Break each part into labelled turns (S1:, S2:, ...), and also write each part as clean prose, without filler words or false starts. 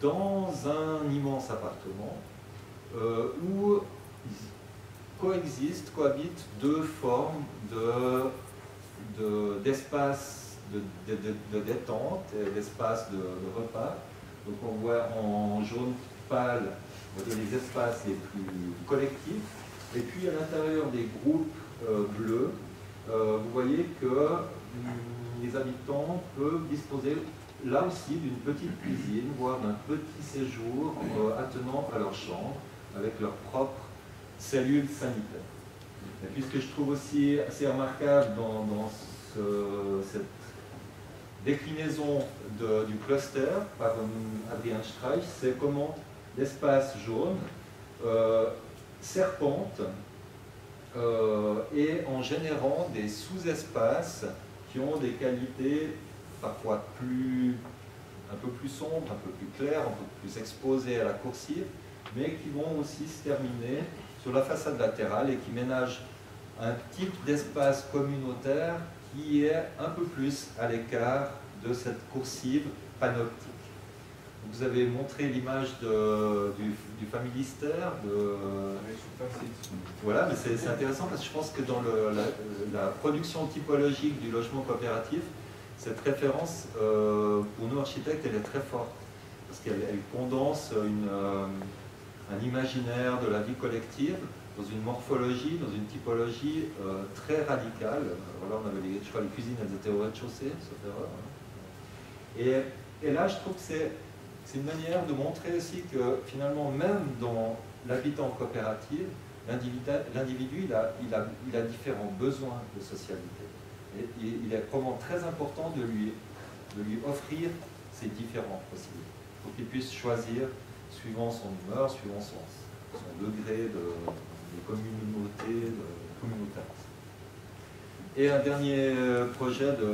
S1: dans un immense appartement où cohabitent deux formes d'espace de détente et d'espace de repas. Donc on voit en jaune pâle les espaces les plus collectifs, et puis à l'intérieur des groupes bleus, vous voyez que les habitants peuvent disposer là aussi d'une petite cuisine, voire d'un petit séjour attenant à leur chambre, avec leur propre cellule sanitaire. Et puis ce que je trouve aussi assez remarquable dans cette déclinaison du cluster par Adrian Streich, c'est comment l'espace jaune serpente et en générant des sous-espaces qui ont des qualités parfois un peu plus sombres, un peu plus claires, un peu plus exposées à la coursive, mais qui vont aussi se terminer sur la façade latérale et qui ménagent un type d'espace communautaire qui est un peu plus à l'écart de cette coursive panoptique. Vous avez montré l'image du familistère. Voilà, mais c'est intéressant parce que je pense que dans la production typologique du logement coopératif, cette référence, pour nous architectes, elle est très forte. Parce qu'elle condense un imaginaire de la vie collective dans une morphologie, dans une typologie très radicale. Voilà, on avait les cuisines, elles étaient au rez-de-chaussée, sauf erreur. Et là, je trouve que c'est une manière de montrer aussi que finalement, même dans l'habitant coopératif, l'individu, il a différents besoins de socialité. Et il est probablement très important de lui offrir ces différentes possibilités, pour qu'il puisse choisir suivant son humeur, suivant son degré de communauté, de communautarisme. Et un dernier projet de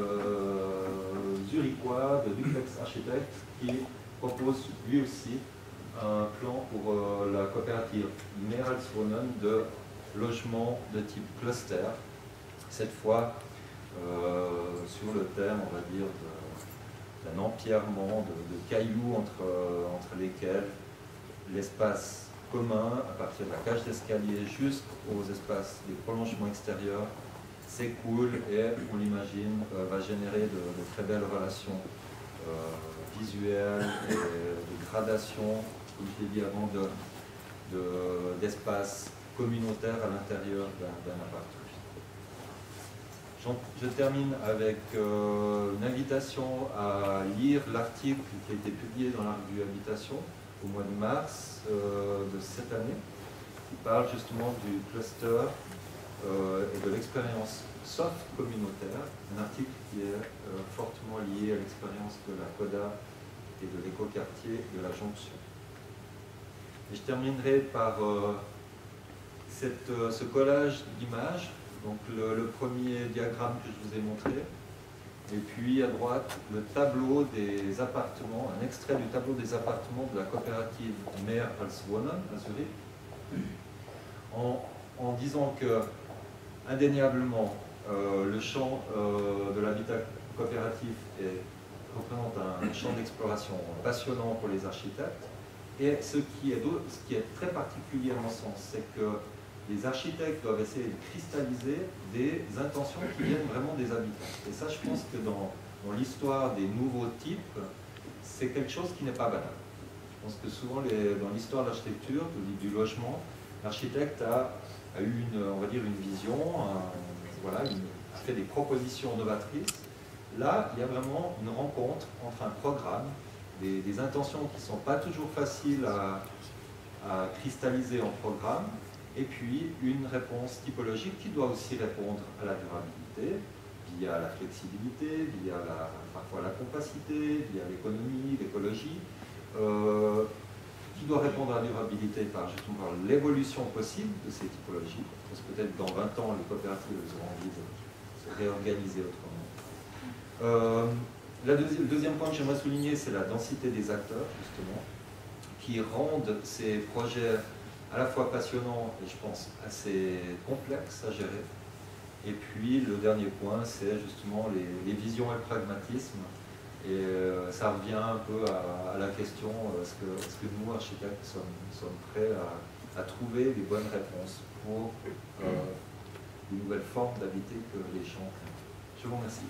S1: Zurichois, de Duplex Architects, qui propose lui aussi un plan pour la coopérative Meralswohnen de logement de type cluster, cette fois sur le thème, on va dire, d'un empierrement de cailloux entre lesquels l'espace commun, à partir de la cage d'escalier jusqu'aux espaces des prolongements extérieurs, s'écoule et, on l'imagine, va générer de très belles relations visuelles et de gradation, comme je l'ai dit avant, d'espaces communautaires à l'intérieur d'un appartement. Je termine avec une invitation à lire l'article qui a été publié dans la revue Habitation au mois de mars de cette année, qui parle justement du cluster et de l'expérience soft communautaire, un article qui est fortement lié à l'expérience de la CODA et de l'écoquartier de la Jonction. Et je terminerai par ce collage d'images. Donc le premier diagramme que je vous ai montré, et puis à droite le tableau des appartements, un extrait du tableau des appartements de la coopérative Meralswohnen à Zurich, en disant que indéniablement le champ de l'habitat coopératif représente un champ d'exploration passionnant pour les architectes, et ce qui est très particulier à mon sens, c'est que les architectes doivent essayer de cristalliser des intentions qui viennent vraiment des habitants. Et ça, je pense que dans l'histoire des nouveaux types, c'est quelque chose qui n'est pas banal. Je pense que souvent, dans l'histoire de l'architecture, du logement, l'architecte a eu on va dire une vision, a fait des propositions novatrices. Là, il y a vraiment une rencontre entre un programme, des intentions qui ne sont pas toujours faciles à cristalliser en programme, et puis une réponse typologique qui doit aussi répondre à la durabilité, via la flexibilité, via parfois la compacité, via l'économie, l'écologie, qui doit répondre à la durabilité par l'évolution possible de ces typologies, parce que peut-être dans 20 ans, les coopératives auront envie de se réorganiser autrement. Le deuxième point que j'aimerais souligner, c'est la densité des acteurs, justement, qui rendent ces projets à la fois passionnant et je pense assez complexe à gérer. Et puis le dernier point, c'est justement les visions et le pragmatisme Et ça revient un peu à la question, est-ce que nous, architectes, sommes prêts à trouver des bonnes réponses pour une nouvelle forme d'habiter que les champs. Je vous remercie.